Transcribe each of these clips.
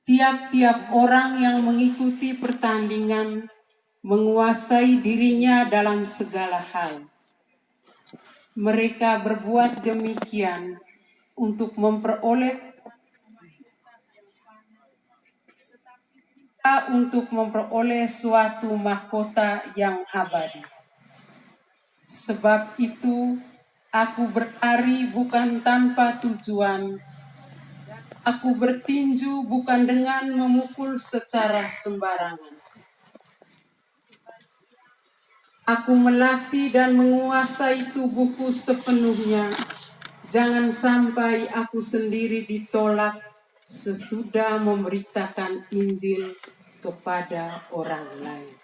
Tiap-tiap orang yang mengikuti pertandingan menguasai dirinya dalam segala hal. Mereka berbuat demikian untuk memperoleh suatu mahkota yang abadi. Sebab itu, aku berlari bukan tanpa tujuan. Aku bertinju bukan dengan memukul secara sembarangan. Aku melatih dan menguasai tubuhku sepenuhnya. Jangan sampai aku sendiri ditolak sesudah memberitakan Injil kepada orang lain.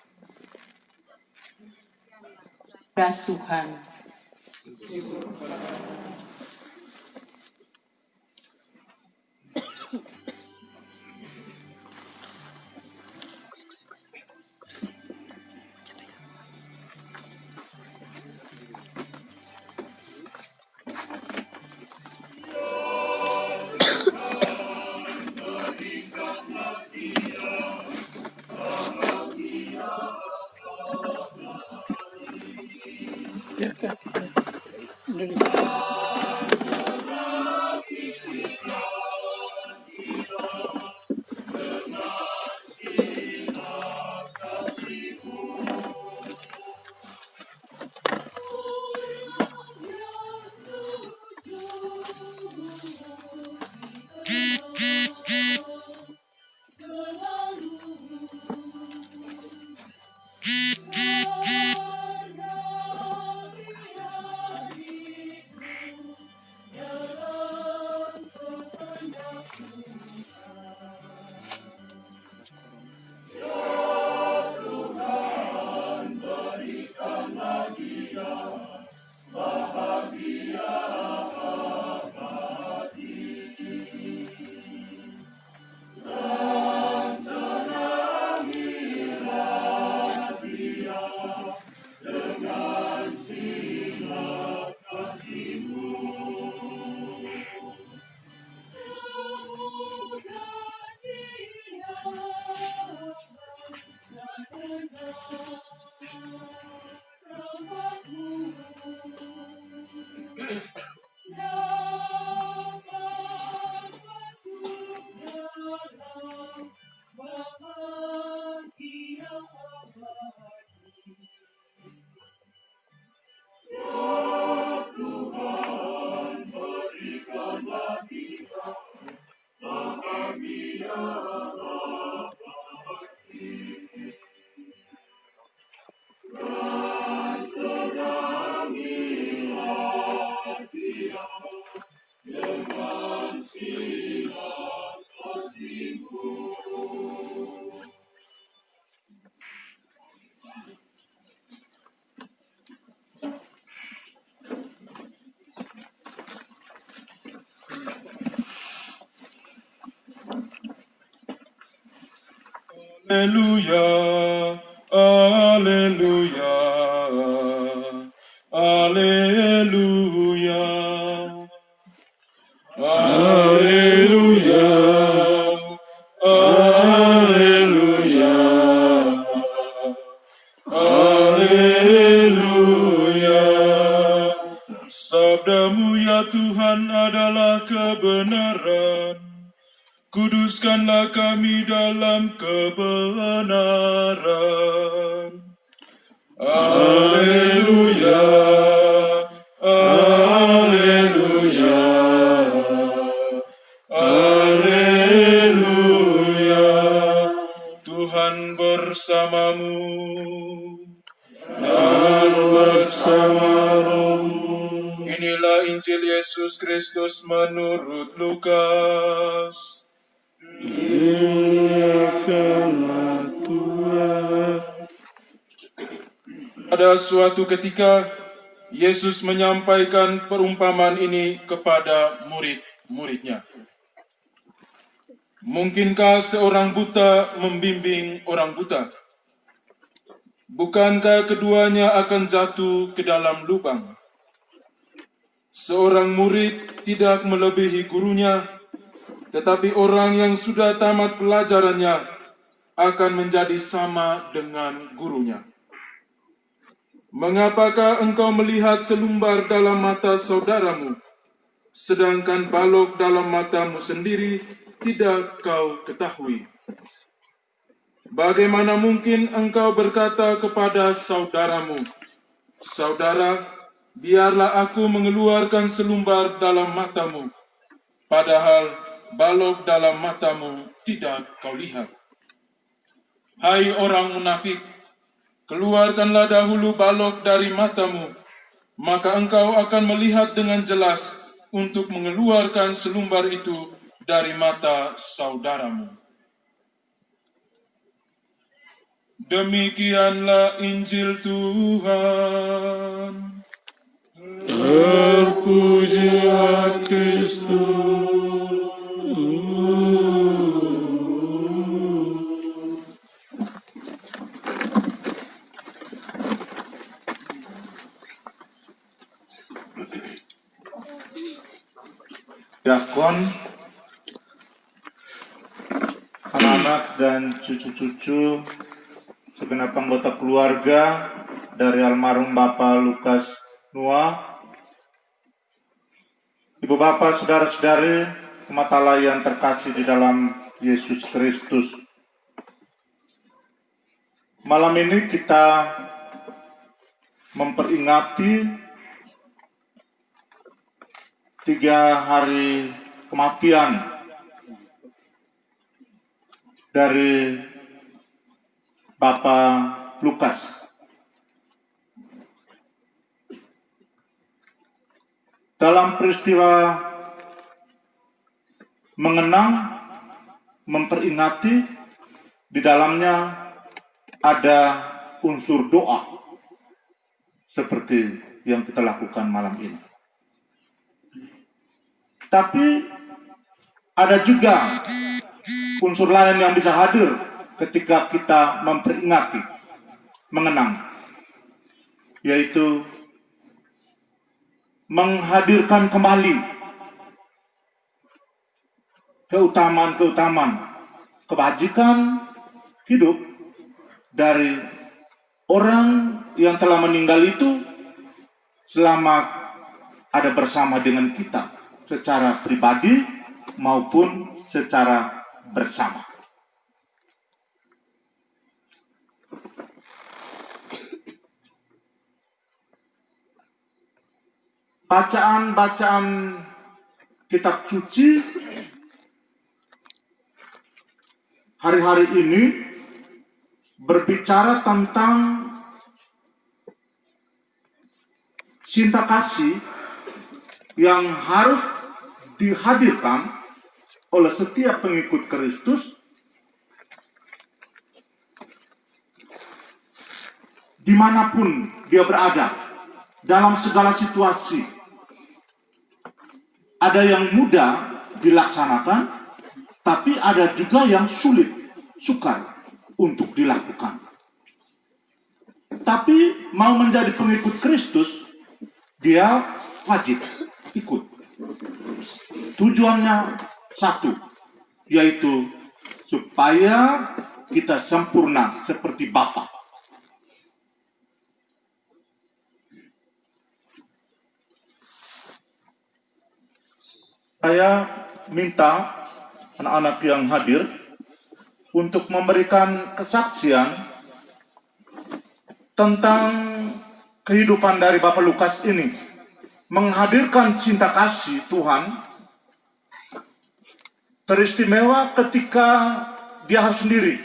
Dan Tuhan. Haleluya, haleluya, haleluya, haleluya, haleluya, haleluya. Sabdamu ya Tuhan adalah kebenaran. Kuduskanlah kami dalam kebenaran. Haleluya, haleluya, haleluya. Tuhan bersamamu dan bersamamu. Inilah Injil Yesus Kristus menurut Lukas. Pada suatu ketika, Yesus menyampaikan perumpamaan ini kepada murid-muridnya. Mungkinkah seorang buta membimbing orang buta? Bukankah keduanya akan jatuh ke dalam lubang? Seorang murid tidak melebihi gurunya, Tetapi orang yang sudah tamat pelajarannya akan menjadi sama dengan gurunya. Mengapakah engkau melihat selumbar dalam mata saudaramu, sedangkan balok dalam matamu sendiri tidak kau ketahui? Bagaimana mungkin engkau berkata kepada saudaramu, "Saudara, biarlah aku mengeluarkan selumbar dalam matamu," padahal balok dalam matamu tidak kau lihat? Hai orang munafik, keluarkanlah dahulu balok dari matamu, maka engkau akan melihat dengan jelas untuk mengeluarkan selumbar itu dari mata saudaramu. Demikianlah Injil Tuhan. Terpujilah Kristus. Diakon, anak-anak dan cucu-cucu segenap anggota keluarga dari almarhum Bapak Lukas Noah, Ibu Bapak, saudara-saudari, umat Allah yang terkasih di dalam Yesus Kristus. Malam ini kita memperingati 3 hari kematian dari Bapak Lukas. Dalam peristiwa mengenang, memperingati, di dalamnya ada unsur doa seperti yang kita lakukan malam ini. Tapi ada juga unsur lain yang bisa hadir ketika kita memperingati, mengenang, yaitu menghadirkan kembali keutamaan-keutamaan kebajikan hidup dari orang yang telah meninggal itu selama ada bersama dengan kita secara pribadi maupun secara bersama. Bacaan-bacaan kitab suci hari-hari ini berbicara tentang cinta kasih yang harus dihadirkan oleh setiap pengikut Kristus dimanapun dia berada, dalam segala situasi. Ada yang mudah dilaksanakan, tapi ada juga yang sulit, sukar untuk dilakukan. Tapi mau menjadi pengikut Kristus, dia wajib ikut. Tujuannya satu, yaitu supaya kita sempurna seperti Bapa. Saya minta anak-anak yang hadir untuk memberikan kesaksian tentang kehidupan dari Bapak Lukas ini, menghadirkan cinta kasih Tuhan teristimewa ketika dia harus sendiri.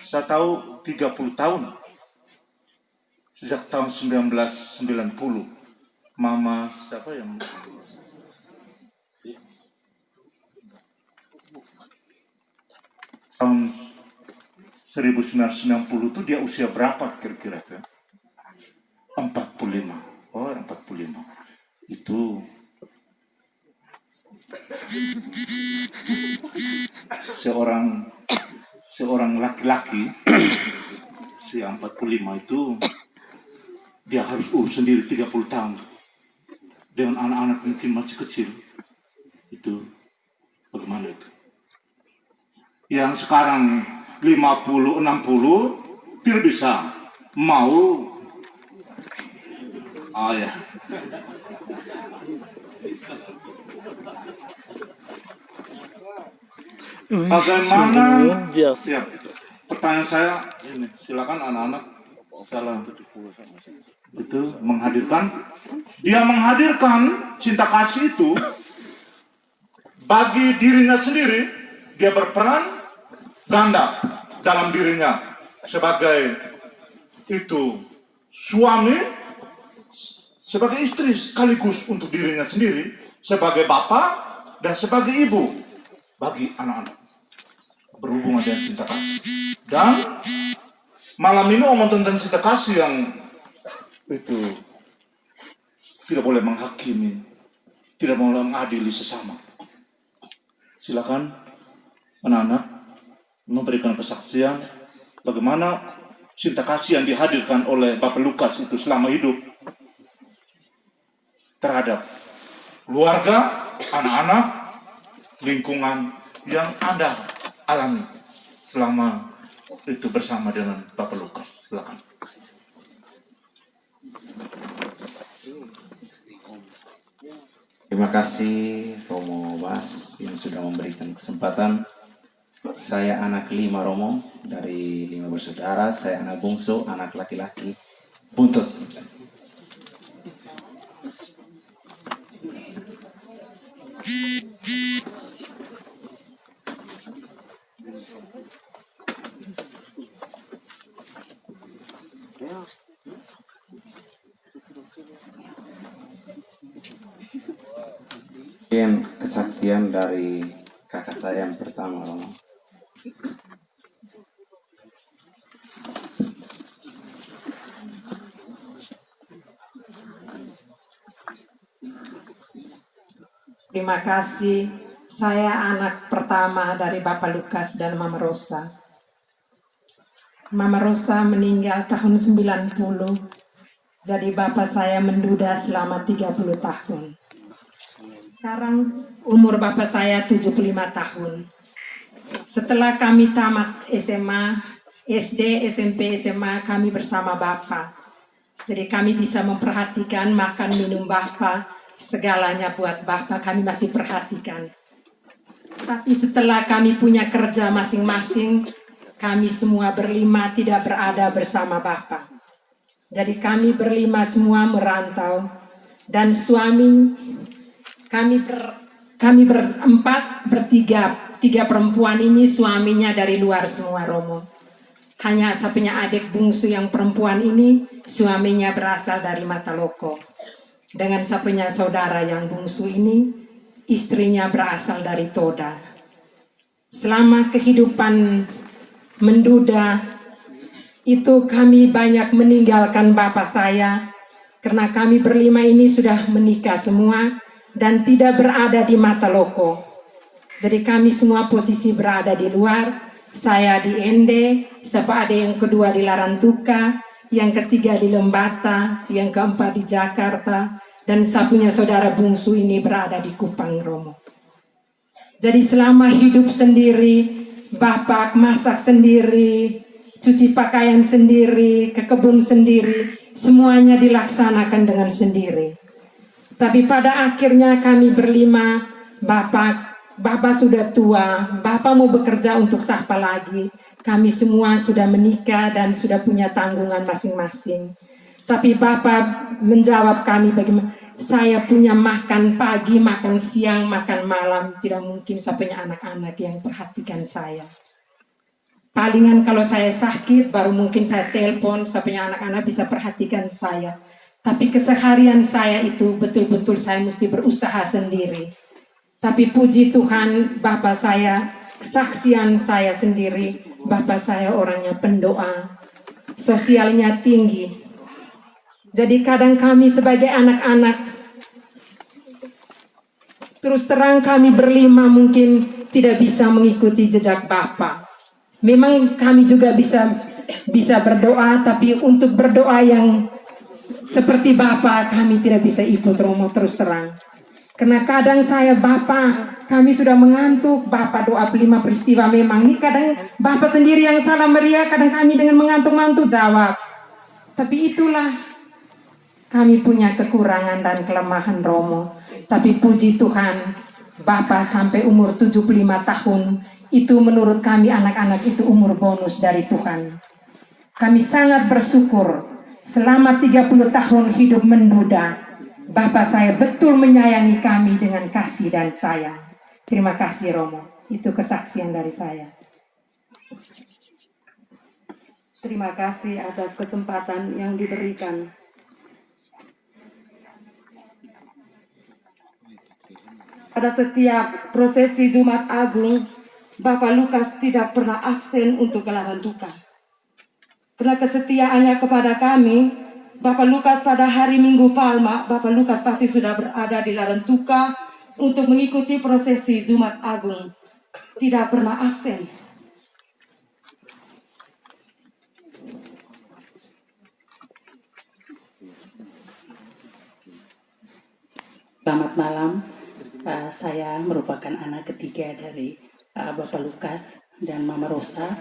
Saya tahu 30 tahun, sejak tahun 1990. Mama siapa yang tahun 1990 itu dia usia berapa kira-kira? 45. Oh, 45. Itu seorang laki-laki usia 45 itu dia harus sendiri 30 tahun dengan anak-anak mungkin masih kecil. Itu bagaimana itu? yang sekarang 50-60, Pir bisa mau. Oh ya. Bagaimana? Ya, pertanyaan saya ini, silakan anak-anak. Salah. Itu menghadirkan. Dia menghadirkan cinta kasih itu bagi dirinya sendiri. Dia berperan ganda dalam dirinya sebagai itu suami, sebagai istri sekaligus untuk dirinya sendiri, sebagai bapak dan sebagai ibu bagi anak-anak, berhubungan dengan cinta kasih. Dan malam ini omong tentang cinta kasih yang itu tidak boleh menghakimi, tidak boleh mengadili sesama. Silakan anak-anak memberikan kesaksian bagaimana cinta kasih yang dihadirkan oleh Bapak Lukas itu selama hidup terhadap keluarga, anak-anak, lingkungan yang Anda alami selama itu bersama dengan Bapak Lukas. Silakan. Terima kasih Romo Bas yang sudah memberikan kesempatan. Saya anak 5 Romo dari 5 bersaudara. Saya anak bungsu, anak laki-laki buntut. Mungkin kesaksian dari kakak saya yang pertama, Romo. Terima kasih. Saya anak pertama dari Bapak Lukas dan Mama Rosa. Mama Rosa meninggal tahun 90. Jadi bapak saya menduda selama 30 tahun. Sekarang umur bapak saya 75 tahun. Setelah kami tamat SMA, SD, SMP, SMA, kami bersama bapak. Jadi kami bisa memperhatikan makan minum bapak, segalanya buat bapak kami masih perhatikan. Tapi setelah kami punya kerja masing-masing, kami semua berlima tidak berada bersama bapak. Jadi kami berlima semua merantau dan suami kami berempat, tiga perempuan ini suaminya dari luar semua, Romo. Hanya saya punya adik bungsu yang perempuan ini suaminya berasal dari Mataloko. Dengan saya punya saudara yang bungsu ini istrinya berasal dari Toda. Selama kehidupan menduda itu kami banyak meninggalkan bapak saya karena kami berlima ini sudah menikah semua dan tidak berada di Mataloko. Jadi kami semua posisi berada di luar. Saya di Ende, siapa ada yang kedua di Larantuka, yang ketiga di Lembata, yang keempat di Jakarta, dan saya punya saudara bungsu ini berada di Kupang, Romo. Jadi selama hidup sendiri, bapak masak sendiri, cuci pakaian sendiri, ke kebun sendiri, semuanya dilaksanakan dengan sendiri. Tapi pada akhirnya kami berlima, Bapak sudah tua, Bapak mau bekerja untuk siapa lagi? Kami semua sudah menikah dan sudah punya tanggungan masing-masing. Tapi Bapak menjawab kami bagaimana? Saya punya makan pagi, makan siang, makan malam. Tidak mungkin saya punya anak-anak yang perhatikan saya. Palingan kalau saya sakit, baru mungkin saya telepon, saya punya anak-anak bisa perhatikan saya. Tapi keseharian saya itu betul-betul saya mesti berusaha sendiri. Tapi puji Tuhan, bapak saya, kesaksian saya sendiri, bapak saya orangnya pendoa, sosialnya tinggi. Jadi kadang kami sebagai anak-anak, terus terang kami berlima mungkin tidak bisa mengikuti jejak bapak. Memang kami juga bisa berdoa, tapi untuk berdoa yang seperti bapak kami tidak bisa ikut, Romo, terus terang. Karena kadang saya bapak kami sudah mengantuk. Bapak doa 5 peristiwa memang ini kadang Bapak sendiri yang salah meriah, kadang kami dengan mengantuk-mantuk jawab. Tapi itulah kami punya kekurangan dan kelemahan Romo. Tapi puji Tuhan, Bapak sampai umur 75 tahun, itu menurut kami anak-anak itu umur bonus dari Tuhan. Kami sangat bersyukur selama 30 tahun hidup menduda, Bapak saya betul menyayangi kami dengan kasih dan sayang. Terima kasih Romo, itu kesaksian dari saya. Terima kasih atas kesempatan yang diberikan. Pada setiap prosesi Jumat Agung, Bapak Lukas tidak pernah absen untuk gelaran duka. Karena kesetiaannya kepada kami, Bapak Lukas pada hari Minggu Palma, Bapak Lukas pasti sudah berada di Laran Duka untuk mengikuti prosesi Jumat Agung. Tidak pernah absen. Selamat malam, saya merupakan anak ketiga dari Bapak Lukas dan Mama Rosa.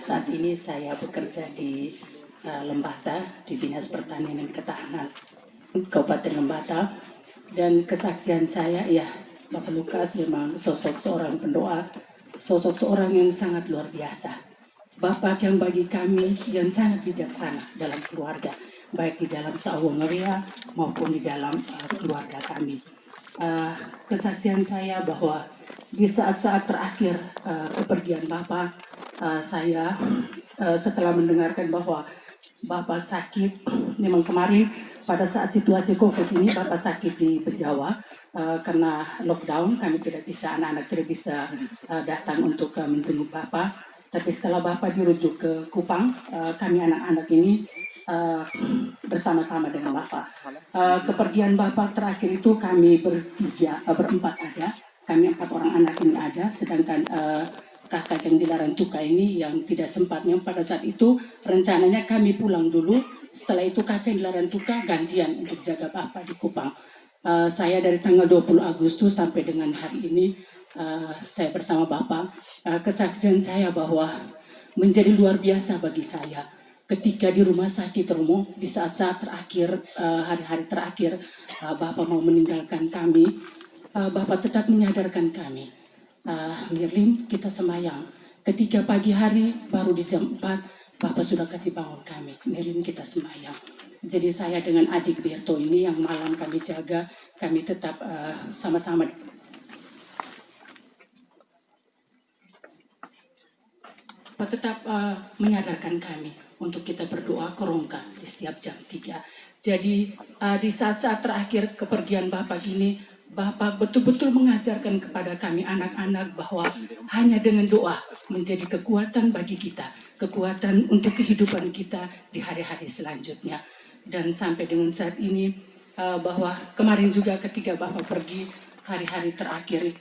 Saat ini saya bekerja di Lembata, di Dinas Pertanian dan Ketahanan Kabupaten Lembata. Dan kesaksian saya, ya, Bapak Lukas memang sosok seorang pendoa, sosok seorang yang sangat luar biasa. Bapak yang bagi kami yang sangat bijaksana dalam keluarga, baik di dalam Sawangeria maupun di dalam keluarga kami. Kesaksian saya bahwa di saat-saat terakhir kepergian Bapak, saya setelah mendengarkan bahwa Bapak sakit, memang kemarin pada saat situasi COVID ini Bapak sakit di Bejawa karena lockdown, kami tidak bisa, anak-anak tidak bisa datang untuk menjenguk Bapak. Tapi setelah Bapak dirujuk ke Kupang, kami anak-anak ini bersama-sama dengan Bapak. Kepergian Bapak terakhir itu kami berempat ada, kami 4 orang anak ini ada, sedangkan kakak yang di Laran Duka ini yang tidak sempat, yang pada saat itu rencananya kami pulang dulu, setelah itu kakak yang di Laran Duka gantian untuk jaga Bapak di Kupang. Saya dari tanggal 20 Agustus sampai dengan hari ini saya bersama Bapak. Kesaksian saya bahwa menjadi luar biasa bagi saya ketika di rumah sakit Romo, di saat-saat terakhir, hari-hari terakhir Bapak mau meninggalkan kami, Bapak tetap menyadarkan kami, Mirlin, kita semayang. Ketika pagi hari baru di jam 4 Bapak sudah kasih bangun kami, Mirlin, kita semayang. Jadi saya dengan adik Berto ini yang malam kami jaga, kami tetap sama-sama tetap menyadarkan kami untuk kita berdoa ke Rongga di setiap jam 3. Jadi di saat-saat terakhir kepergian Bapak ini, Bapak betul-betul mengajarkan kepada kami anak-anak bahwa hanya dengan doa menjadi kekuatan bagi kita, kekuatan untuk kehidupan kita di hari-hari selanjutnya. Dan sampai dengan saat ini, bahwa kemarin juga ketika Bapak pergi hari-hari terakhir,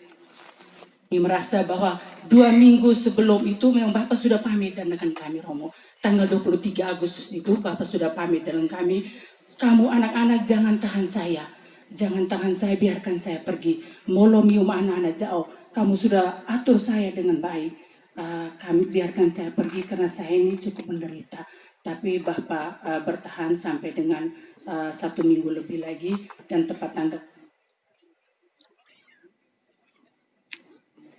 ini merasa bahwa 2 minggu sebelum itu memang Bapak sudah pamit dengan kami Romo. Tanggal 23 Agustus itu Bapak sudah pamit dengan kami, kamu anak-anak jangan tahan saya. Jangan tahan saya, biarkan saya pergi. Molomium anak-anak jauh. Kamu sudah atur saya dengan baik. Kami biarkan saya pergi karena saya ini cukup menderita. Tapi Bapak bertahan sampai dengan 1 minggu lebih lagi, dan tepat tanggal